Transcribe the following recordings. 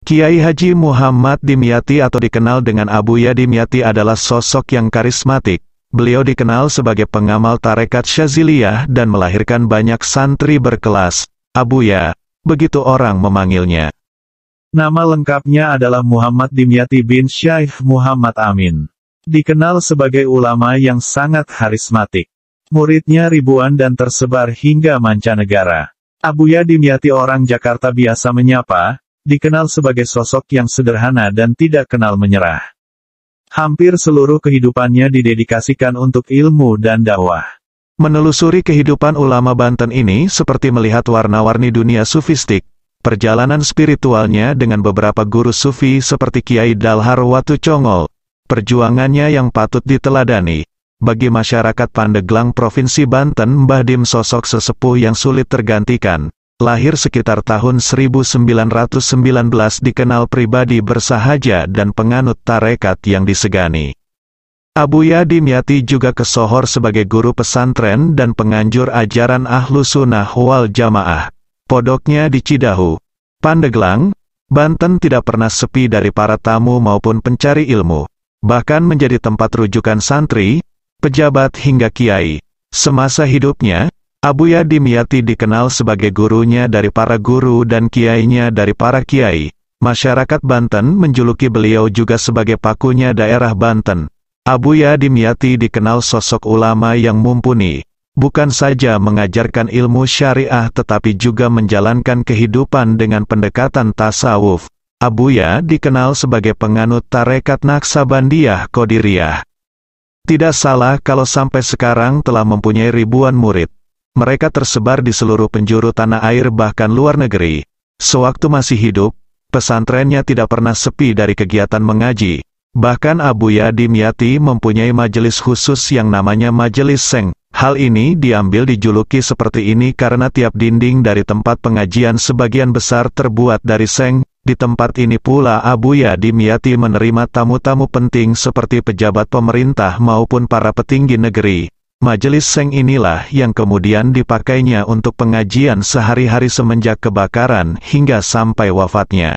Kiai Haji Muhammad Dimyati atau dikenal dengan Abuya Dimyati adalah sosok yang karismatik. Beliau dikenal sebagai pengamal tarekat Syaziliyah dan melahirkan banyak santri berkelas. Abuya, begitu orang memanggilnya. Nama lengkapnya adalah Muhammad Dimyati bin Syekh Muhammad Amin. Dikenal sebagai ulama yang sangat karismatik. Muridnya ribuan dan tersebar hingga mancanegara. Abuya Dimyati orang Jakarta biasa menyapa, dikenal sebagai sosok yang sederhana dan tidak kenal menyerah. Hampir seluruh kehidupannya didedikasikan untuk ilmu dan dakwah. Menelusuri kehidupan ulama Banten ini seperti melihat warna-warni dunia sufistik. Perjalanan spiritualnya dengan beberapa guru sufi seperti Kiai Dalhar Watu Congol. Perjuangannya yang patut diteladani. Bagi masyarakat Pandeglang Provinsi Banten, Mbah Dim sosok sesepuh yang sulit tergantikan. Lahir sekitar tahun 1919, dikenal pribadi bersahaja dan penganut tarekat yang disegani. Abuya Dimyati juga kesohor sebagai guru pesantren dan penganjur ajaran Ahlus Sunnah wal Jamaah. Podoknya di Cidahu, Pandeglang, Banten tidak pernah sepi dari para tamu maupun pencari ilmu. Bahkan menjadi tempat rujukan santri, pejabat hingga kiai. Semasa hidupnya, Abuya Dimyati dikenal sebagai gurunya dari para guru dan kiainya dari para kiai. Masyarakat Banten menjuluki beliau juga sebagai pakunya daerah Banten. Abuya Dimyati dikenal sosok ulama yang mumpuni. Bukan saja mengajarkan ilmu syariah tetapi juga menjalankan kehidupan dengan pendekatan tasawuf. Abuya dikenal sebagai penganut tarekat Naksabandiyah Qadiriyah. Tidak salah kalau sampai sekarang telah mempunyai ribuan murid. Mereka tersebar di seluruh penjuru tanah air bahkan luar negeri. Sewaktu masih hidup, pesantrennya tidak pernah sepi dari kegiatan mengaji. Bahkan Abuya Dimyati mempunyai majelis khusus yang namanya Majelis Seng. Hal ini diambil dijuluki seperti ini karena tiap dinding dari tempat pengajian sebagian besar terbuat dari seng. Di tempat ini pula Abuya Dimyati menerima tamu-tamu penting seperti pejabat pemerintah maupun para petinggi negeri. Majelis seng inilah yang kemudian dipakainya untuk pengajian sehari-hari semenjak kebakaran hingga sampai wafatnya.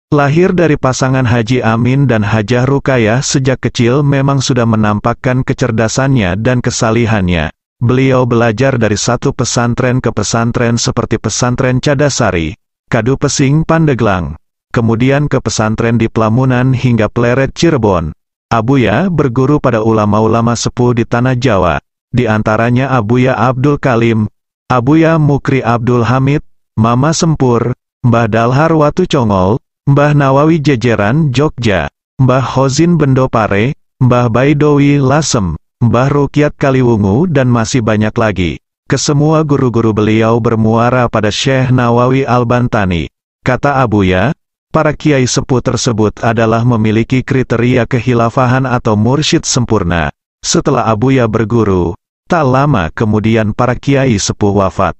Lahir dari pasangan Haji Amin dan Hajah Rukayah sejak kecil memang sudah menampakkan kecerdasannya dan kesalihannya. Beliau belajar dari satu pesantren ke pesantren seperti pesantren Cadasari, Kadu Pesing Pandeglang, kemudian ke pesantren di Pelamunan hingga Pleret Cirebon. Abuya berguru pada ulama-ulama sepuh di Tanah Jawa, di antaranya Abuya Abdul Kalim, Abuya Mukri Abdul Hamid, Mama Sempur, Mbah Dalhar Watu Congol, Mbah Nawawi Jejeran Jogja, Mbah Hozin Bendopare, Mbah Baidowi Lasem, Mbah Rukyat Kaliwungu dan masih banyak lagi. Kesemua guru-guru beliau bermuara pada Syekh Nawawi Al-Bantani. Kata Abuya, para kiai sepuh tersebut adalah memiliki kriteria kehilafahan atau mursyid sempurna. Setelah Abuya berguru, tak lama kemudian para kiai sepuh wafat.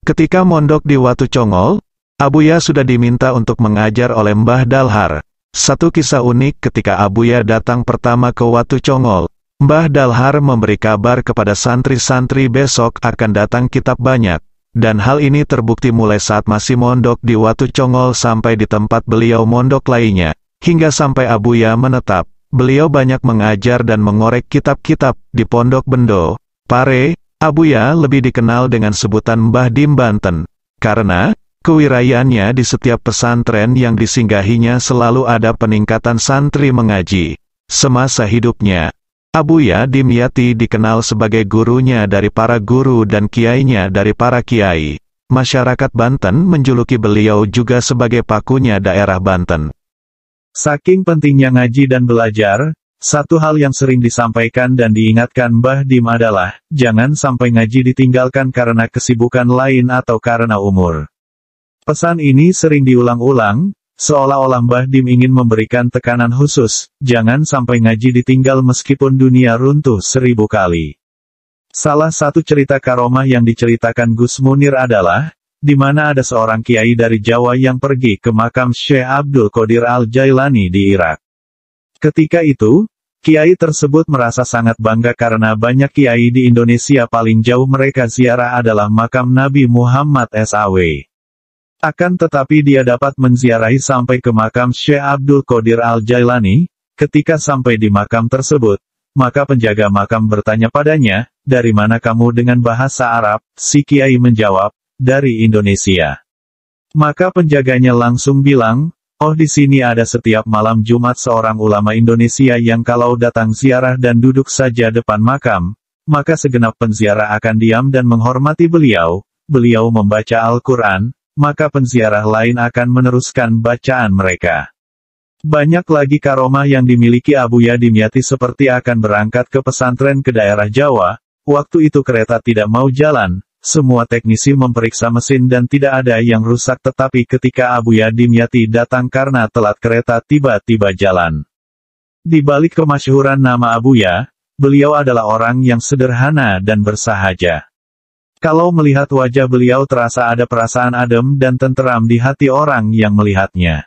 Ketika mondok di Watu Congol, Abuya sudah diminta untuk mengajar oleh Mbah Dalhar. Satu kisah unik ketika Abuya datang pertama ke Watu Congol, Mbah Dalhar memberi kabar kepada santri-santri besok akan datang kitab banyak. Dan hal ini terbukti mulai saat masih mondok di Watu Congol sampai di tempat beliau mondok lainnya. Hingga sampai Abuya menetap, beliau banyak mengajar dan mengorek kitab-kitab di Pondok Bendo, Pare. Abuya lebih dikenal dengan sebutan Mbah Dim Banten, karena kewirayannya di setiap pesantren yang disinggahinya selalu ada peningkatan santri mengaji. Semasa hidupnya, Abuya Dimyati dikenal sebagai gurunya dari para guru dan kiainya dari para kiai. Masyarakat Banten menjuluki beliau juga sebagai pakunya daerah Banten. Saking pentingnya ngaji dan belajar, satu hal yang sering disampaikan dan diingatkan Mbah Dim adalah, jangan sampai ngaji ditinggalkan karena kesibukan lain atau karena umur. Pesan ini sering diulang-ulang, seolah-olah Mbah Dim ingin memberikan tekanan khusus, jangan sampai ngaji ditinggal meskipun dunia runtuh 1000 kali. Salah satu cerita karomah yang diceritakan Gus Munir adalah, di mana ada seorang kiai dari Jawa yang pergi ke makam Syekh Abdul Qadir Al-Jailani di Irak. Ketika itu, kiai tersebut merasa sangat bangga karena banyak kiai di Indonesia paling jauh mereka ziarah adalah makam Nabi Muhammad SAW. Akan tetapi dia dapat menziarahi sampai ke makam Syekh Abdul Qadir Al-Jailani. Ketika sampai di makam tersebut, maka penjaga makam bertanya padanya, "Dari mana kamu?" Dengan bahasa Arab. Si kiai menjawab, "Dari Indonesia." Maka penjaganya langsung bilang, "Oh, di sini ada setiap malam Jumat seorang ulama Indonesia yang kalau datang ziarah dan duduk saja depan makam, maka segenap penziarah akan diam dan menghormati beliau. Beliau membaca Al-Quran, maka penziarah lain akan meneruskan bacaan mereka." Banyak lagi karomah yang dimiliki Abuya Dimyati, seperti akan berangkat ke pesantren ke daerah Jawa. Waktu itu kereta tidak mau jalan, semua teknisi memeriksa mesin dan tidak ada yang rusak, tetapi ketika Abuya Dimyati datang karena telat kereta tiba-tiba jalan. Di balik kemasyhuran nama Abuya, beliau adalah orang yang sederhana dan bersahaja. Kalau melihat wajah beliau terasa ada perasaan adem dan tenteram di hati orang yang melihatnya.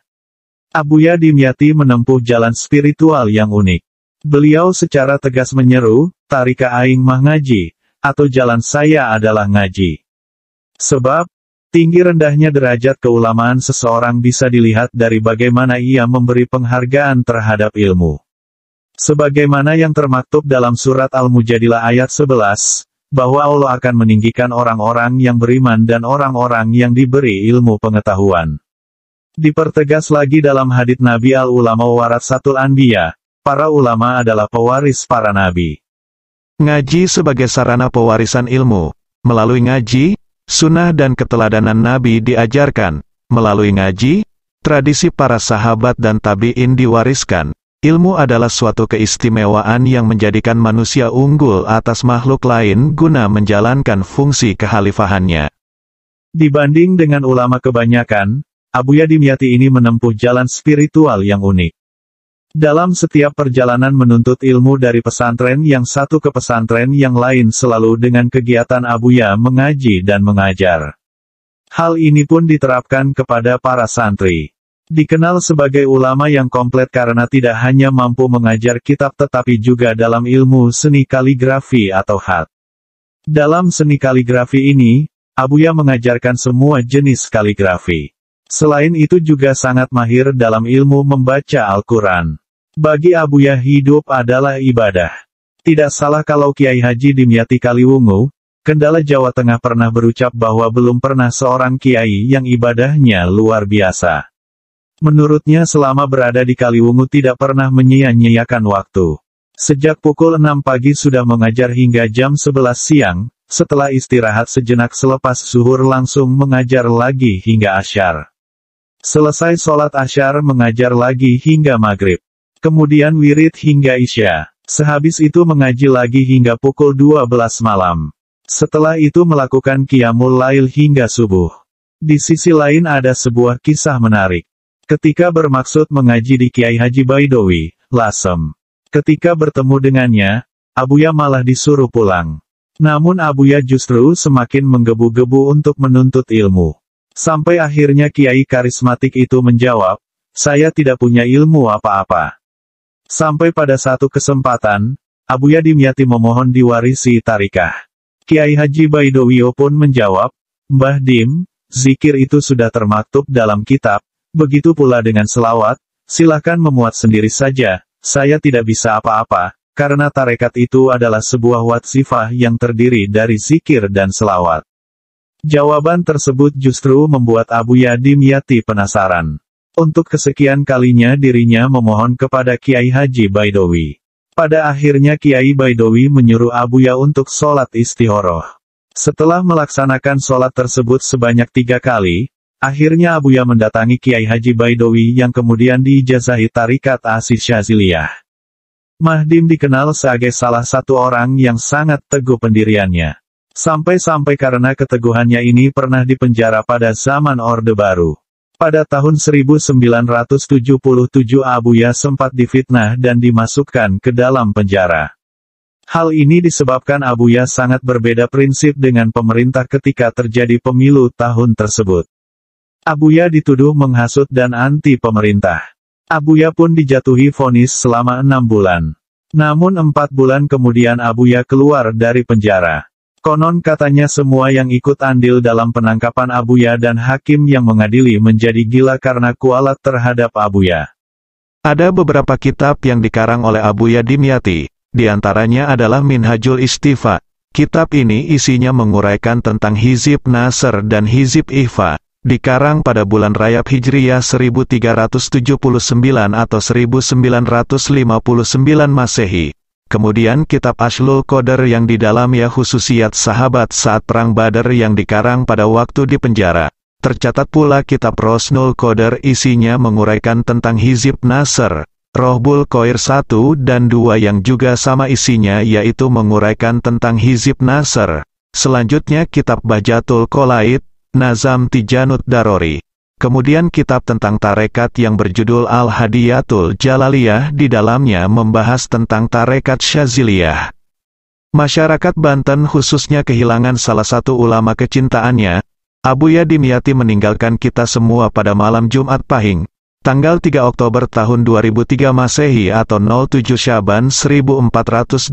Abuya Dimyati menempuh jalan spiritual yang unik. Beliau secara tegas menyeru, "Tarika aing mah ngaji," atau jalan saya adalah ngaji. Sebab, tinggi rendahnya derajat keulamaan seseorang bisa dilihat dari bagaimana ia memberi penghargaan terhadap ilmu. Sebagaimana yang termaktub dalam surat Al-Mujadilah ayat 11, bahwa Allah akan meninggikan orang-orang yang beriman dan orang-orang yang diberi ilmu pengetahuan. Dipertegas lagi dalam hadits Nabi, al-ulama warasatul anbiya, para ulama adalah pewaris para nabi. Ngaji sebagai sarana pewarisan ilmu. Melalui ngaji, sunnah dan keteladanan Nabi diajarkan. Melalui ngaji, tradisi para sahabat dan tabi'in diwariskan. Ilmu adalah suatu keistimewaan yang menjadikan manusia unggul atas makhluk lain guna menjalankan fungsi kekhalifahannya. Dibanding dengan ulama kebanyakan, Abuya Dimyati ini menempuh jalan spiritual yang unik. Dalam setiap perjalanan menuntut ilmu dari pesantren yang satu ke pesantren yang lain selalu dengan kegiatan Abuya mengaji dan mengajar. Hal ini pun diterapkan kepada para santri. Dikenal sebagai ulama yang komplit karena tidak hanya mampu mengajar kitab tetapi juga dalam ilmu seni kaligrafi atau khat. Dalam seni kaligrafi ini, Abuya mengajarkan semua jenis kaligrafi. Selain itu juga sangat mahir dalam ilmu membaca Al-Quran. Bagi Abuya hidup adalah ibadah. Tidak salah kalau Kiai Haji Dimyati Kaliwungu, Kendala Jawa Tengah pernah berucap bahwa belum pernah seorang kiai yang ibadahnya luar biasa. Menurutnya selama berada di Kaliwungu tidak pernah menyia-nyiakan waktu. Sejak pukul 6 pagi sudah mengajar hingga jam 11 siang, setelah istirahat sejenak selepas zuhur langsung mengajar lagi hingga asyar. Selesai sholat asyar mengajar lagi hingga maghrib. Kemudian wirid hingga isya. Sehabis itu mengaji lagi hingga pukul 12 malam. Setelah itu melakukan qiyamul lail hingga subuh. Di sisi lain ada sebuah kisah menarik. Ketika bermaksud mengaji di Kiai Haji Baidowi, Lasem. Ketika bertemu dengannya, Abuya malah disuruh pulang. Namun Abuya justru semakin menggebu-gebu untuk menuntut ilmu. Sampai akhirnya kiai karismatik itu menjawab, "Saya tidak punya ilmu apa-apa." Sampai pada satu kesempatan, Abuya Dimyati memohon diwarisi tarikah. Kiai Haji Baidowi pun menjawab, "Mbah Dim, zikir itu sudah termaktub dalam kitab, begitu pula dengan selawat, silahkan memuat sendiri saja, saya tidak bisa apa-apa, karena tarekat itu adalah sebuah watsifah yang terdiri dari zikir dan selawat." Jawaban tersebut justru membuat Abuya Dimyati penasaran. Untuk kesekian kalinya dirinya memohon kepada Kiai Haji Baidowi. Pada akhirnya Kiai Baidowi menyuruh Abuya untuk sholat istihoroh. Setelah melaksanakan sholat tersebut sebanyak 3 kali, akhirnya Abuya mendatangi Kiai Haji Baidowi yang kemudian diijazahi tarikat Asis Syaziliyah. Mahdim dikenal sebagai salah satu orang yang sangat teguh pendiriannya. Sampai-sampai karena keteguhannya ini pernah dipenjara pada zaman Orde Baru. Pada tahun 1977 Abuya sempat difitnah dan dimasukkan ke dalam penjara. Hal ini disebabkan Abuya sangat berbeda prinsip dengan pemerintah ketika terjadi pemilu tahun tersebut. Abuya dituduh menghasut dan anti pemerintah. Abuya pun dijatuhi vonis selama 6 bulan. Namun 4 bulan kemudian Abuya keluar dari penjara. Konon katanya semua yang ikut andil dalam penangkapan Abuya dan hakim yang mengadili menjadi gila karena kualat terhadap Abuya. Ada beberapa kitab yang dikarang oleh Abuya Dimyati, di antaranya adalah Minhajul Istifa. Kitab ini isinya menguraikan tentang Hizib Nasr dan Hizib Ihfa, dikarang pada bulan Rajab Hijriyah 1379 atau 1959 Masehi. Kemudian kitab Ashlul Qadar yang di dalamnya khususiyat sahabat saat perang Badar yang dikarang pada waktu di penjara. Tercatat pula kitab Rosnul Qadar isinya menguraikan tentang Hizib Nasr, Rohbul Qoir 1 dan 2 yang juga sama isinya yaitu menguraikan tentang Hizib Nasr. Selanjutnya kitab Bahjatul Qolaid, Nazam Tijanut Darori. Kemudian kitab tentang tarekat yang berjudul Al-Hadiyatul Jalaliyah di dalamnya membahas tentang tarekat Syaziliyah. Masyarakat Banten khususnya kehilangan salah satu ulama kecintaannya. Abuya Dimyati meninggalkan kita semua pada malam Jumat Pahing, tanggal 3 Oktober tahun 2003 Masehi atau 07 Syaban 1424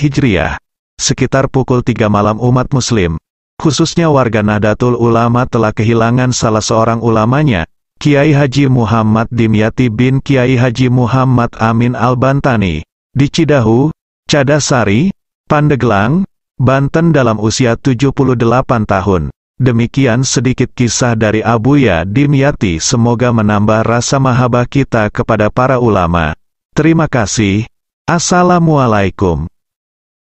Hijriah. Sekitar pukul 3 malam umat muslim, khususnya warga Nahdlatul Ulama telah kehilangan salah seorang ulamanya, Kiai Haji Muhammad Dimyati bin Kiai Haji Muhammad Amin Al-Bantani, di Cidahu, Cadasari, Pandeglang, Banten dalam usia 78 tahun. Demikian sedikit kisah dari Abuya Dimyati, semoga menambah rasa mahabbah kita kepada para ulama. Terima kasih. Assalamualaikum.